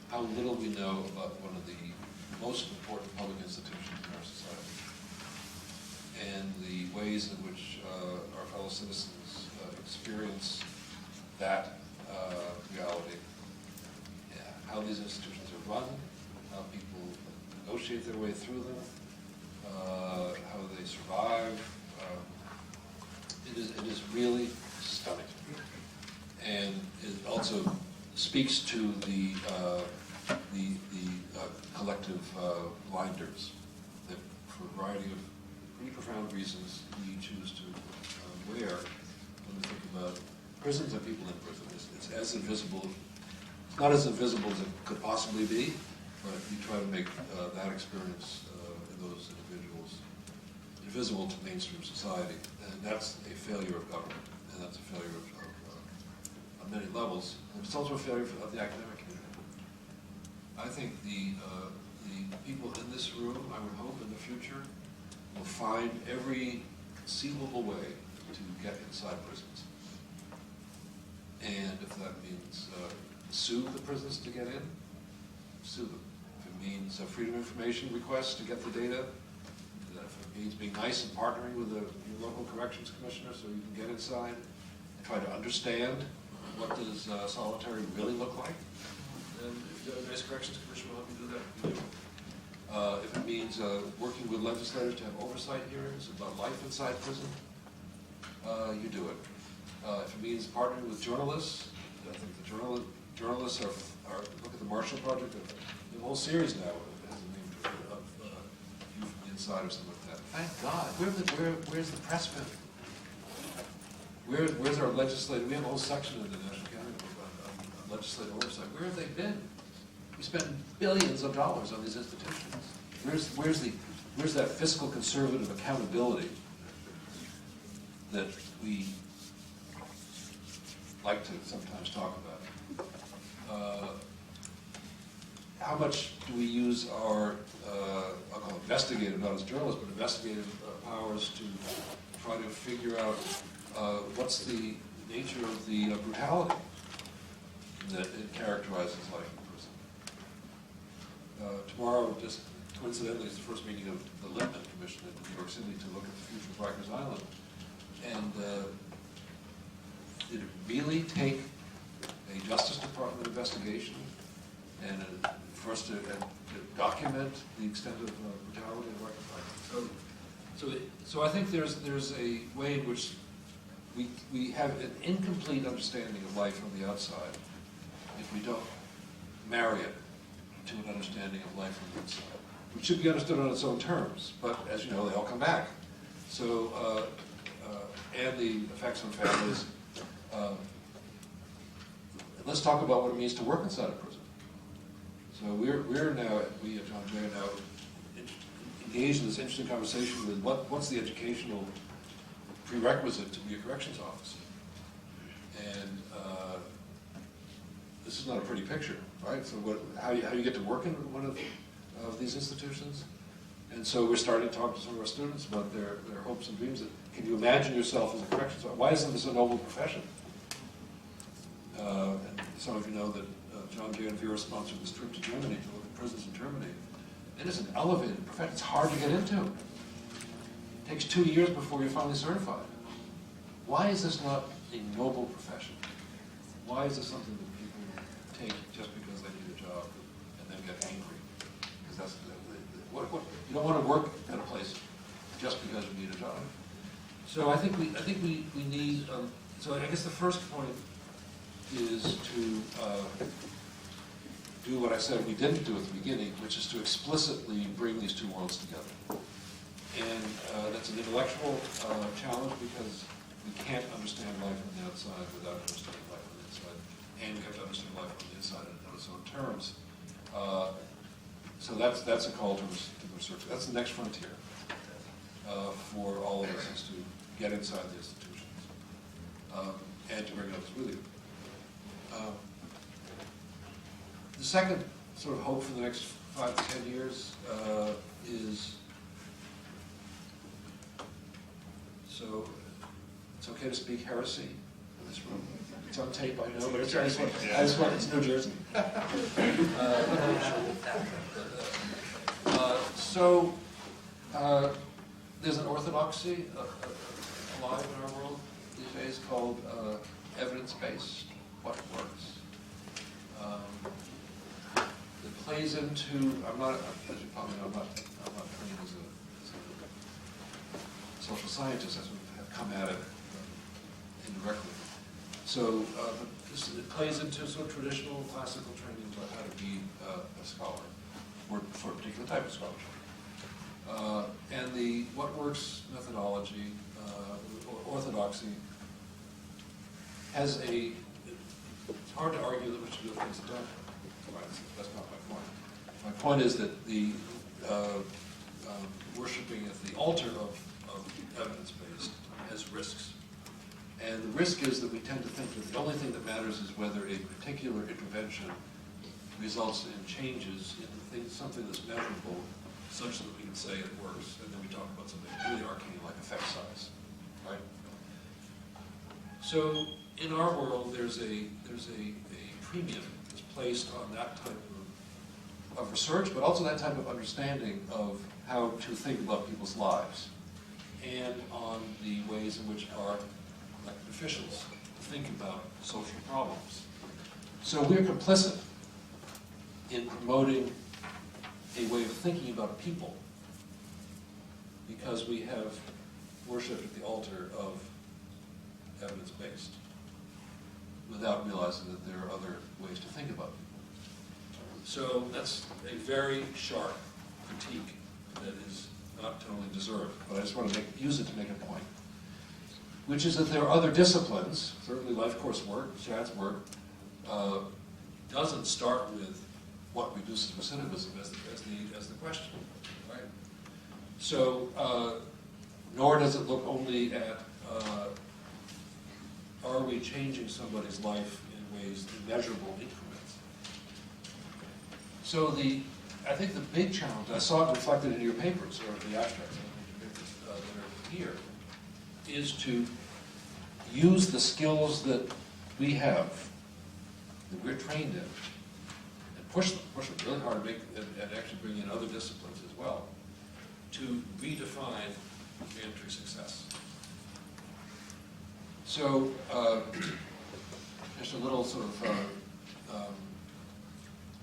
how little we know about one of the most important public institutions in our society, and the ways in which our fellow citizens experience that reality, how these institutions are run, how people negotiate their way through them, how they survive. It is really stunning, and it also speaks to the collective blinders that, for a variety of pretty profound reasons, we choose to wear when we think about prisons and people in prison. It's as invisible. It's not as invisible as it could possibly be, but we try to make that experience in those individuals invisible to mainstream society. And that's a failure of government, and that's a failure on many levels. And it's also a failure of the academic community. I think the people in this room, I would hope in the future, will find every conceivable way to get inside prisons. And if that means sue the prisons to get in, sue them. If it means freedom of information requests to get the data, if it means being nice and partnering with your local corrections commissioner so you can get inside and try to understand what does solitary really look like, then if the nice corrections commissioner will help you do that, you do. If it means working with legislators to have oversight hearings about life inside prison, you do it. If it means partnering with journalists, I think the journalists are look at the Marshall Project, the whole series now has a name of View from the Inside or something like that. Thank God. Where's the press been? Where's our legislative? We have a whole section in the National Academy on legislative oversight. Where have they been? We spend billions of dollars on these institutions. Where's that fiscal conservative accountability that we like to sometimes talk about? How much do we use our, I'll call it investigative, not as journalists, but investigative powers to try to figure out what's the nature of the brutality? that it characterizes life in prison. Tomorrow, just coincidentally, is the first meeting of the Lippman Commission in New York City to look at the future of Rikers Island. And did it really take a Justice Department investigation and for us to document the extent of brutality in Rikers Island? So I think there's a way in which we have an incomplete understanding of life from the outside if we don't marry it to an understanding of life from the inside, which should be understood on its own terms, but as you know, they all come back. So, and the effects on families. Let's talk about what it means to work inside a prison. So we at John Jay are now engaged in this interesting conversation with what's the educational prerequisite to be a corrections officer. And this is not a pretty picture, right? So how you get to work in one of these institutions? And so we're starting to talk to some of our students about their hopes and dreams. Can you imagine yourself as a corrections officer? Why isn't this a noble profession? And some of you know that John Jay and Vera sponsored this trip to Germany to look at prisons in Germany. It is an elevated profession. It's hard to get into. It takes 2 years before you're finally certified. Why is this not a noble profession? Why is this something that people take just because they need a job and then get angry? Because that's you don't want to work at a place just because you need a job. So I think we need. So I guess the first point is to do what I said we didn't do at the beginning, which is to explicitly bring these two worlds together. And that's an intellectual challenge because we can't understand life on the outside without understanding life on the inside. And we have to understand life on the inside on its own terms. So that's a call to research. That's the next frontier for all of us, is to get inside the institutions and to bring others with you. The second sort of hope for the next 5 to 10 years is, so it's okay to speak heresy in this room. It's on tape, I know, but it's it's New Jersey. There's an orthodoxy alive in our world these days called evidence-based, what works. It plays into, as you probably know, I'm not trained as a social scientist, as we have come at it indirectly. So it plays into sort of traditional classical training about how to be a scholar, or for a particular type of scholarship. And the what works methodology, or orthodoxy, has it's hard to argue that we should do things that don't. That's not my point. My point is that the worshiping at the altar of evidence-based has risks. And the risk is that we tend to think that the only thing that matters is whether a particular intervention results in changes in something that's measurable, such that we can say it works, and then we talk about something really arcane like effect size, right? So in our world, there's a premium that's placed on that type of research, but also that type of understanding of how to think about people's lives, and on the ways in which our elected officials think about social problems. So we're complicit in promoting a way of thinking about people because we have worshipped at the altar of evidence-based without realizing that there are other ways to think about people. So that's a very sharp critique that is not totally deserved, but I just want to use it to make a point, which is that there are other disciplines, certainly life course work, Chad's work, doesn't start with what reduces recidivism as the question, right? So, nor does it look only at are we changing somebody's life in ways, in measurable increments? So I think the big challenge, I saw it reflected in your papers, or the abstracts that are here, is to use the skills that we have that we're trained in, and push them really hard, and actually bring in other disciplines as well, to redefine reentry success. So, just a little sort of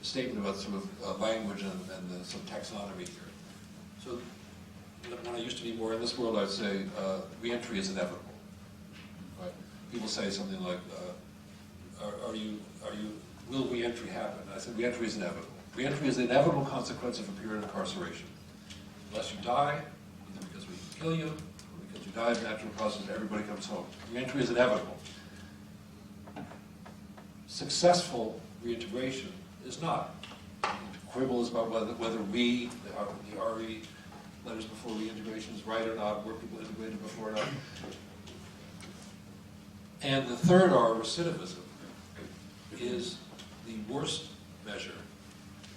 statement about sort of language and some taxonomy here. So, when I used to be more in this world, I'd say reentry is inevitable. Right? People say something like, will reentry happen? I said reentry is inevitable. Reentry is the inevitable consequence of a period of incarceration. Unless you die, either because we kill you, or because you die of natural causes, everybody comes home. Reentry is inevitable. Successful reintegration is not. The quibble is about whether we, the RE, letters before reintegration is right or not, were people integrated before or not. And the third R, recidivism, is the worst measure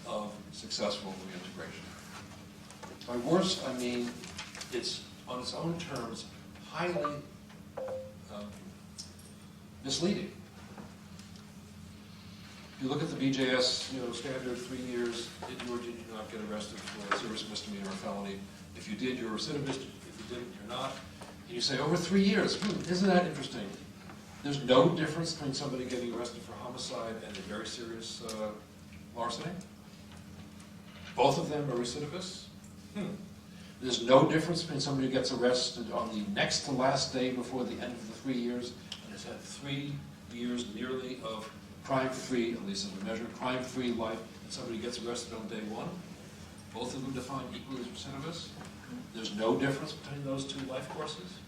of successful reintegration. By worst, I mean it's, on its own terms, highly misleading. If you look at the BJS, standard 3 years, did you or did you not get arrested for a serious misdemeanor or felony? If you did, you're a recidivist. If you didn't, you're not. And you say, over 3 years, isn't that interesting? There's no difference between somebody getting arrested for homicide and a very serious larceny. Both of them are recidivists. There's no difference between somebody who gets arrested on the next to last day before the end of the 3 years and has had 3 years nearly of crime-free, at least as a measure, crime-free life, and somebody gets arrested on day 1. Both of them defined equally as recidivists. There's no difference between those two life courses.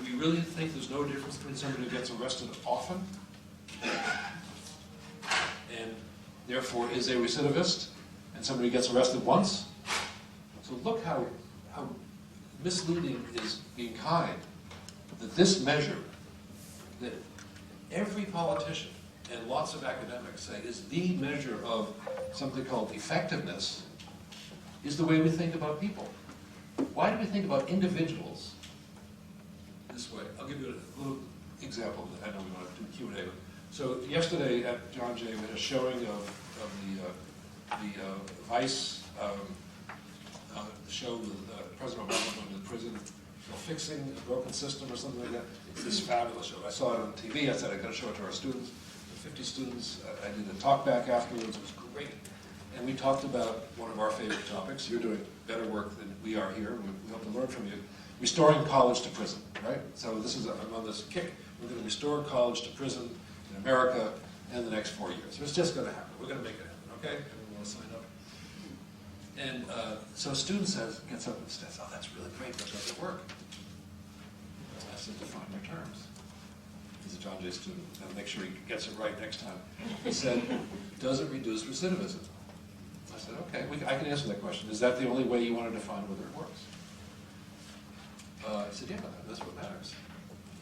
We really think there's no difference between somebody who gets arrested often and therefore is a recidivist and somebody who gets arrested once? So look how misleading is being kind, that this measure, that every politician and lots of academics say is the measure of something called effectiveness, is the way we think about people. Why do we think about individuals this way? I'll give you a little example. I know we want to do Q&A. So yesterday at John Jay, we had a showing of the Vice show with President Obama going to the prison, fixing a broken system or something like that. It's this fabulous show. I saw it on TV. I said I got to show it to our students. 50 students. I did a talk back afterwards. It was great. And we talked about one of our favorite topics. You're doing better work than we are here. We hope to learn from you. Restoring college to prison, right? So this is, I'm on this kick. We're going to restore college to prison in America in the next 4 years. It's just going to happen. We're going to make it happen, okay? Everyone want to sign up? And so a student gets up and says, oh, that's really great, but does it work? I said, define your terms. He's a John Jay student, and make sure he gets it right next time. He said, does it reduce recidivism? I said, okay, I can answer that question. Is that the only way you want to define whether it works? He said, yeah, that's what matters.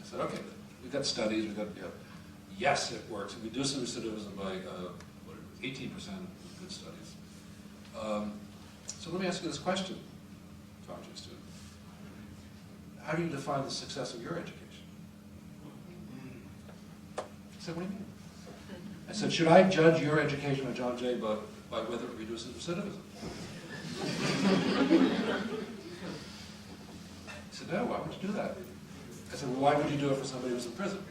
I said, okay, we've got studies, yes, it works. It reduces recidivism by 18% with good studies. So let me ask you this question, John Jay student. How do you define the success of your education? I said, what do you mean? I said, should I judge your education at John Jay by whether it reduces recidivism? He said, no, why would you do that? I said, well, why would you do it for somebody who's in prison?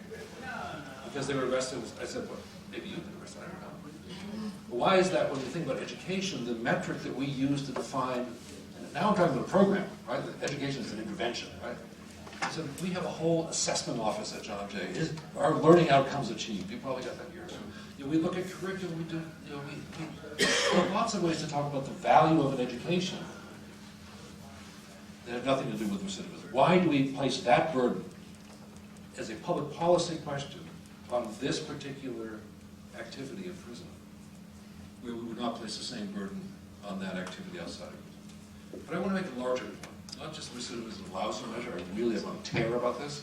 Because they were arrested. I said, well, maybe you've been arrested, I don't know. But why is that when you think about education, the metric that we use to define, now I'm talking about a program, right? Education is an intervention, right? So we have a whole assessment office at John Jay. Is our learning outcomes achieved? You probably got that here. So, we look at curriculum. We do. There are lots of ways to talk about the value of an education that have nothing to do with recidivism. Why do we place that burden as a public policy question on this particular activity in prison, where we would not place the same burden on that activity outside of it? But I want to make a larger point. Not just recidivism lousy measure. I really am on tear about this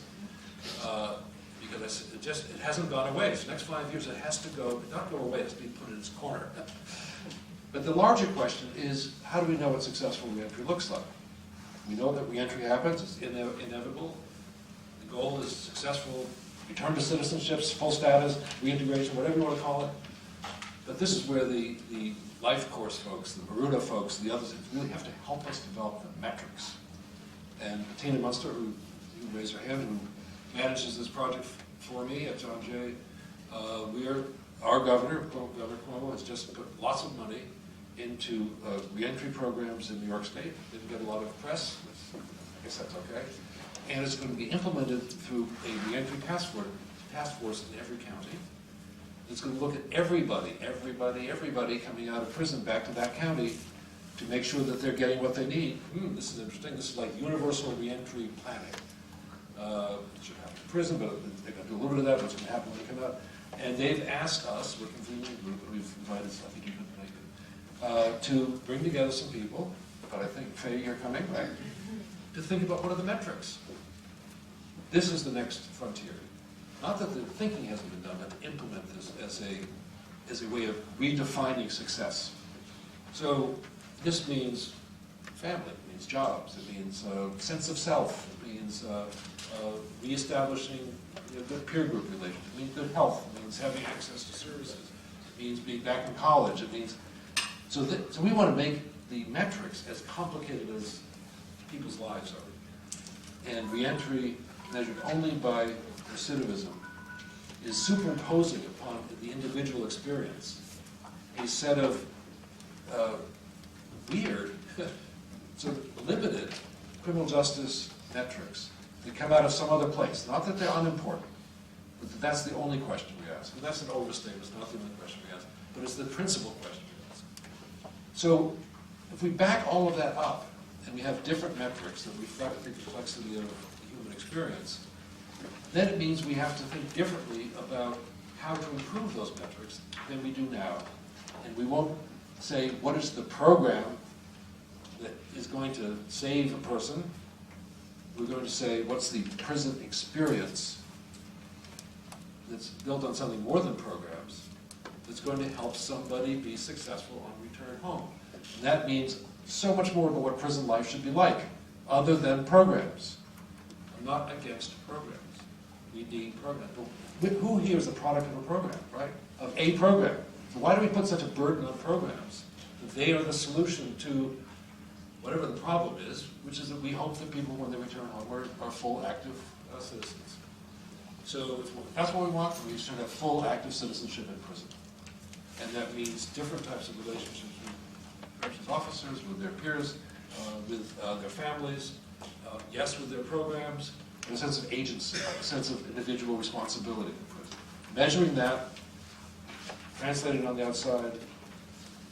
because it hasn't gone away. So the next 5 years it has to go, not go away, it has to be put in its corner. But the larger question is, how do we know what successful reentry looks like? We know that reentry happens, it's inevitable. The goal is successful return to citizenships, full status, reintegration, whatever you want to call it. But this is where the life course folks, the Maruna folks, the others really have to help us develop the metrics. And Tina Munster, who raised her hand, who manages this project for me at John Jay, our governor, Governor Cuomo, has just put lots of money into reentry programs in New York State. Didn't get a lot of press, I guess that's okay. And it's going to be implemented through a reentry task force in every county. It's going to look at everybody coming out of prison back to that county to make sure that they're getting what they need. This is interesting. This is like universal reentry planning. It should happen in prison, but they're going to do a little bit of that. What's going to happen when they come out? And they've asked us, we're convening a group, and we've invited, I think you can make it, to bring together some people, but I think, Faye, you're coming, right? To think about what are the metrics. This is the next frontier. Not that the thinking hasn't been done, but to implement this as a way of redefining success. So this means family, it means jobs, it means sense of self, it means reestablishing good peer group relations, it means good health, it means having access to services, it means being back in college, it means... So we want to make the metrics as complicated as people's lives are. And reentry, measured only by recidivism, is superimposing upon the individual experience a set of weird, sort of limited criminal justice metrics that come out of some other place. Not that they're unimportant, but that that's the only question we ask. And that's an overstatement, it's not the only question we ask, but it's the principal question we ask. So if we back all of that up, and we have different metrics that reflect the complexity of the human experience, then it means we have to think differently about how to improve those metrics than we do now. And we won't say, what is the program that is going to save a person? We're going to say, what's the prison experience that's built on something more than programs, that's going to help somebody be successful on return home. And that means so much more about what prison life should be like, other than programs. I'm not against programs. We need programs. But who here is a product of a program, right? Of a program. So why do we put such a burden on programs? That they are the solution to whatever the problem is, which is that we hope that people, when they return home, are full, active citizens. So that's what we want. We should have full, active citizenship in prison. And that means different types of relationships with corrections officers, with their peers, with their families, yes, with their programs, and a sense of agency, a sense of individual responsibility in prison. Measuring that, translating on the outside,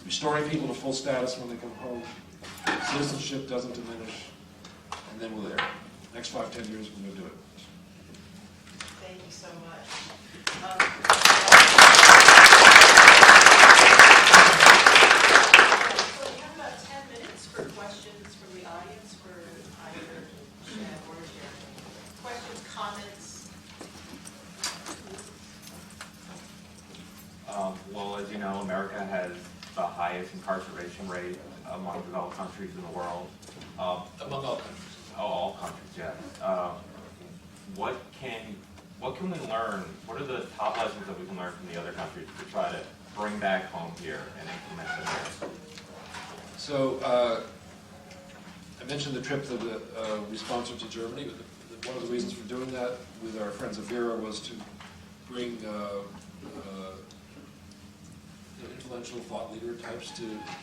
restoring people to full status when they come home, citizenship doesn't diminish, and then we're there. Next 5-10 years, we're going to do it. Thank you so much. So we have about 10 minutes for questions from the audience for either Chad or Jeremy. Questions, comments? Well, as you know, America has the highest incarceration rate among developed countries in the world. Among all countries. All countries, yes. What can we learn? What are the top lessons that we can learn from the other countries to try to bring back home here and implement them here? So I mentioned the trip that we sponsored to Germany. One of the reasons for doing that with our friends at Vera was to bring influential thought leader types to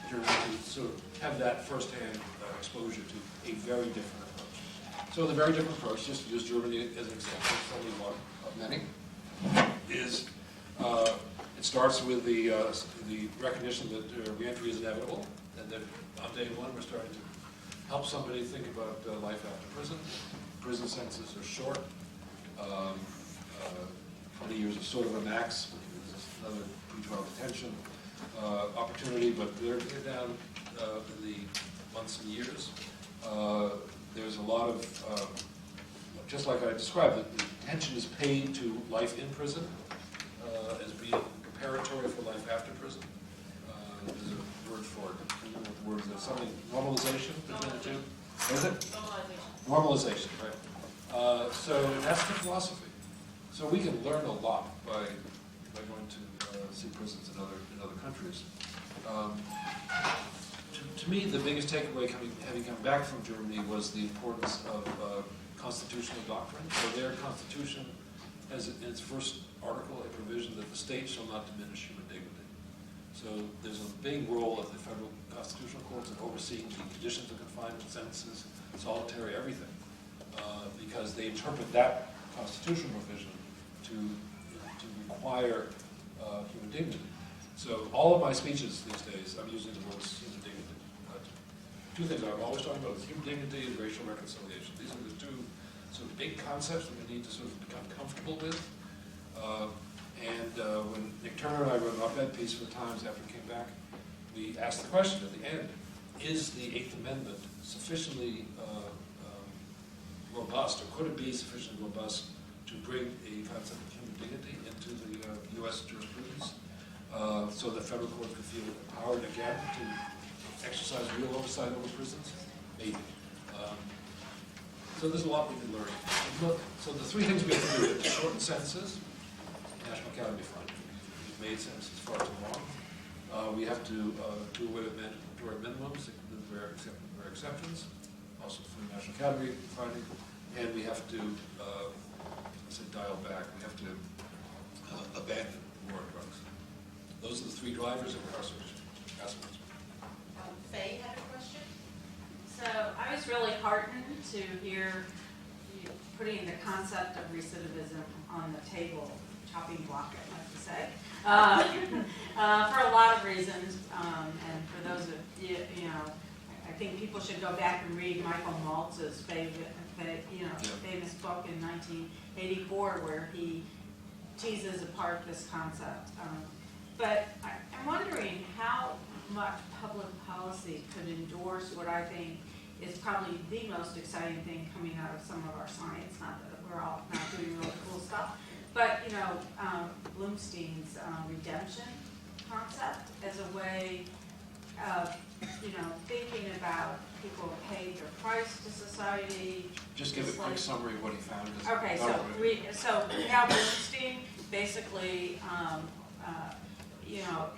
Germany to sort of have that firsthand exposure to a very different approach. So the very different approach, just to use Germany as an example, it's only one of many, is it starts with the recognition that reentry is inevitable, and that on day one we're starting to help somebody think about life after prison. Prison sentences are short. 20 years is sort of a max. There's another pretrial detention opportunity, but they're down in the months and years. There's a lot of, just like I described, the attention is paid to life in prison as being preparatory for life after prison. There's a word for it. I don't know what the word is. There's something, normalization between the two. Is it? Normalization, right. So that's the philosophy. So we can learn a lot by going to see prisons in other countries. To me, the biggest takeaway having come back from Germany was the importance of constitutional doctrine. So their constitution has in its first article a provision that the state shall not diminish human dignity. So there's a big role of the federal constitutional courts in overseeing the conditions of confinement, sentences, solitary, everything, because they interpret that constitutional provision to require human dignity. So all of my speeches these days, I'm using the words human dignity. Two things I'm always talking about is human dignity and racial reconciliation. These are the two sort of big concepts that we need to sort of become comfortable with. When Nick Turner and I wrote an op-ed piece for the Times after we came back, we asked the question at the end, is the Eighth Amendment sufficiently robust, or could it be sufficiently robust to bring a concept of human dignity into the U.S. jurisprudence so that federal courts could feel empowered again to exercise real oversight over prisons? Maybe. So there's a lot we can learn. So the three things we have to do is shorten sentences, National Academy Fund. We've made sentences far too long. We have to do away with mandatory minimums, rare exceptions, also for the National Academy finding, and we have to dial back. We have to abandon war on drugs. Those are the three drivers of incarceration. Faye had a question? So I was really heartened to hear you putting the concept of recidivism on the table, chopping block, I'd like to say, for a lot of reasons. And for those of you, I think people should go back and read Michael Maltz's famous book in 1984 where he teases apart this concept. But I'm wondering how much public policy could endorse what I think is probably the most exciting thing coming out of some of our science, not that we're all not doing really cool stuff, but Bloomstein's redemption concept as a way of thinking about people who paid their price to society. Just give a quick summary of what he found. Okay, so Cal Bloomstein basically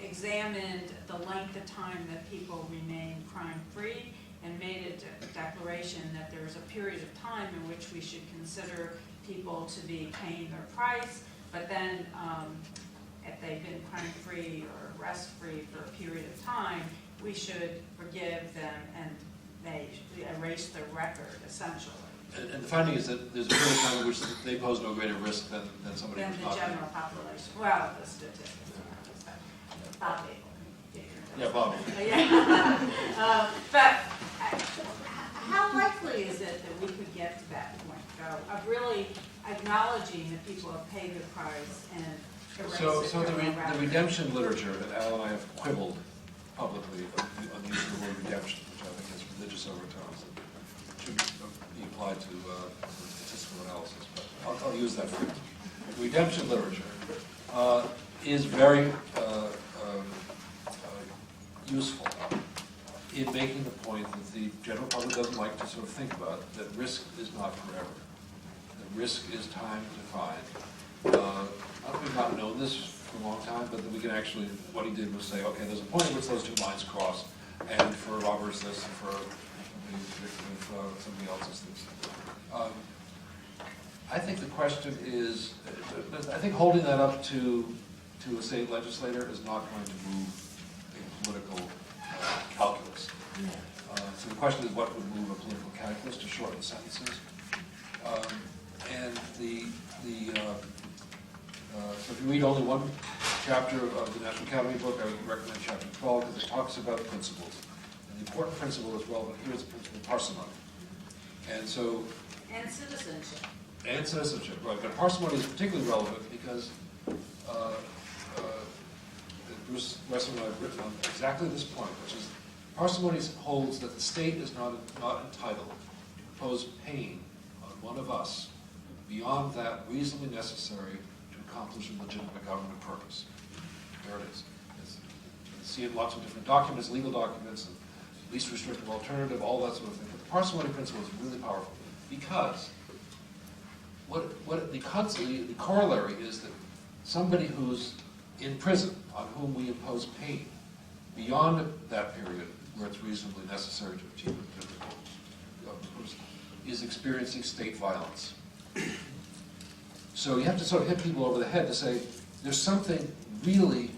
examined the length of time that people remain crime-free and made a declaration that there is a period of time in which we should consider people to be paying their price, but then if they've been crime-free or arrest-free for a period of time, we should forgive them and they erase their record, essentially. And the finding is that there's a period of time in which they pose no greater risk than somebody Than who's the not. general population. Well, the statistics. Bob Abel. Yeah, Bob. Yeah. But how likely is it that we could get to that point, though, of really acknowledging that people have paid their price and erased it? So the redemption literature that Al and I have quibbled publicly on the use of the word redemption, which I think has religious overtones, should be applied to statistical analysis, but I'll use that for redemption literature is very useful in making the point that the general public doesn't like to sort of think about, that risk is not forever. The risk is time defined. We've not known this for a long time, but that we can actually, what he did was say, okay, there's a point at which those two lines cross, and for robbers this, and for somebody else's this. I think the question is, I think holding that up to a state legislator is not going to move a political calculus. So the question is, what would move a political calculus to shorten sentences? So if you read only one chapter of the National Academy book, I would recommend chapter 12 because it talks about principles. And the important principle that's relevant here is the principle of parsimony. And so... And citizenship. And citizenship, right. But parsimony is particularly relevant because Bruce Wesson and I have written on exactly this point, which is parsimony holds that the state is not entitled to impose pain on one of us beyond that reasonably necessary to accomplish a legitimate government purpose. There it is. You see it in lots of different documents, legal documents, and least restrictive alternative, all that sort of thing. But the parsimony principle is really powerful because the corollary is that somebody who's in prison, on whom we impose pain, beyond that period where it's reasonably necessary to achieve the typical person, is experiencing state violence. So you have to sort of hit people over the head to say, there's something really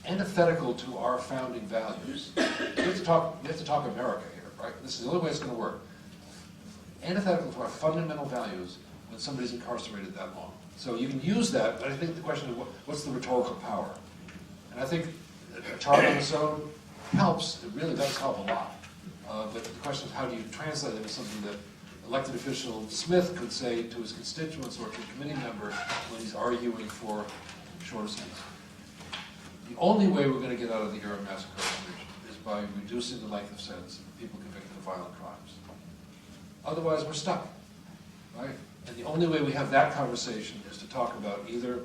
antithetical to our founding values. We have to talk America here, right? This is the only way it's going to work. Antithetical to our fundamental values when somebody's incarcerated that long. So you can use that, but I think the question is, what's the rhetorical power? And I think a chart on its own helps. It really does help a lot. But the question is, how do you translate it into something that elected official Smith could say to his constituents or to a committee member when he's arguing for shorter sentences? The only way we're going to get out of the era of mass incarceration is by reducing the length of sentence of people convicted of violent crimes. Otherwise, we're stuck, right? And the only way we have that conversation is to talk about either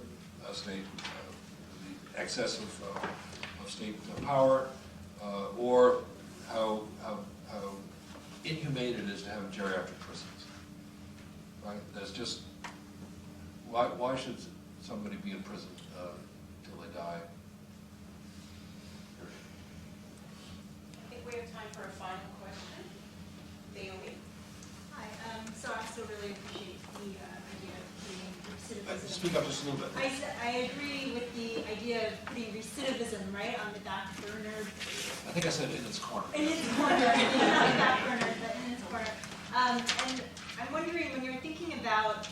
state, the excess of state power, or how inhumane it is to have geriatric prisons, right? That's just, why should somebody be in prison till they die? I think we have time for a final question. Naomi? Hi, so I still really appreciate the idea of putting recidivism. Speak up just a little bit. I agree with the idea of putting recidivism right on the back burner. I think I said in its corner. In its corner, maybe not the back burner, but in its corner. And I'm wondering, when you're thinking about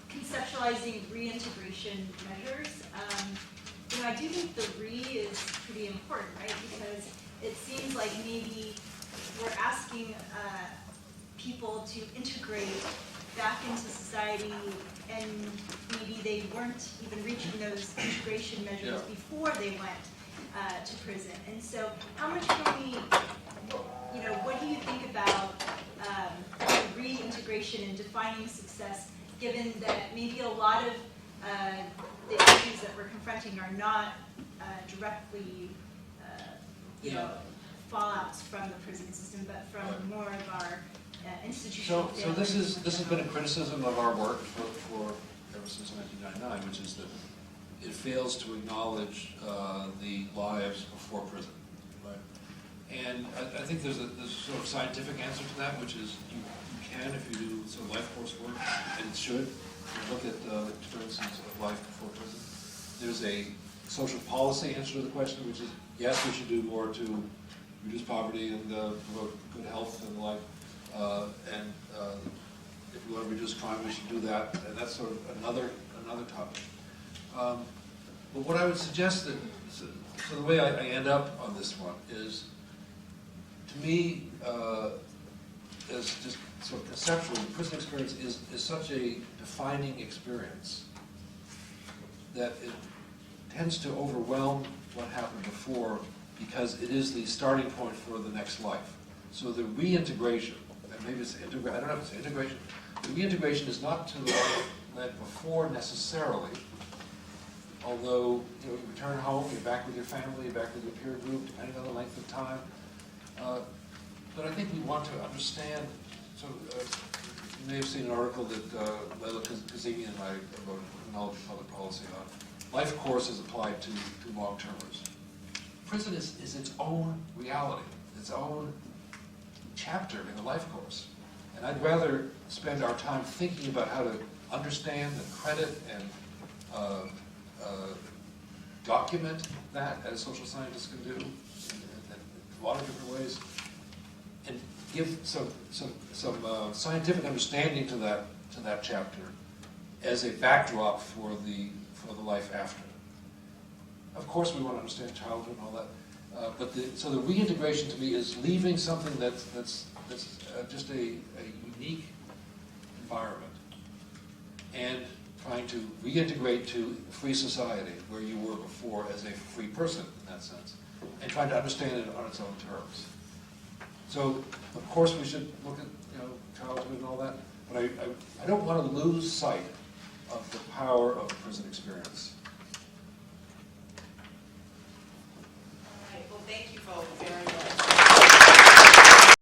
conceptualizing reintegration measures, I do think the is pretty important, right? Because it seems like maybe we're asking people to integrate back into society, and maybe they weren't even reaching those integration measures before they went to prison. And so how much can we, what do you think about reintegration and defining success, given that maybe a lot of the issues that we're confronting are not directly, fallouts from the prison system, but from more of our institutional So this has been a criticism of our work for ever since 1999, which is that it fails to acknowledge the lives before prison. Right? And I think there's a sort of scientific answer to that, which is you can, if you do sort of life course work, and it should, look at the experiences of life before prison. There's a social policy answer to the question, which is yes, we should do more to reduce poverty and promote good health and life. And if we want to reduce crime, we should do that. And that's sort of another topic. But what I would suggest that, so the way I end up on this one is, to me, as just sort of conceptually, the prison experience is such a defining experience that it tends to overwhelm what happened before, because it is the starting point for the next life. So the reintegration, and maybe it's I don't know if it's integration. The reintegration is not to the life led before necessarily, although you return home, you're back with your family, you're back with your peer group, depending on the length of time. But I think we want to understand. So you may have seen an article that Leila Kazemi and I wrote in Knowledge of Public Policy on life courses applied to long-termers. Prison is its own reality, its own chapter in the life course. And I'd rather spend our time thinking about how to understand and credit and document that, as social scientists can do in a lot of different ways, and give some scientific understanding to that chapter as a backdrop for the life after. Of course, we want to understand childhood and all that, but so the reintegration to me is leaving something that's just a unique environment and trying to reintegrate to free society where you were before as a free person in that sense, and trying to understand it on its own terms. So, of course, we should look at childhood and all that, but I don't want to lose sight of the power of the prison experience. All right, well, thank you both very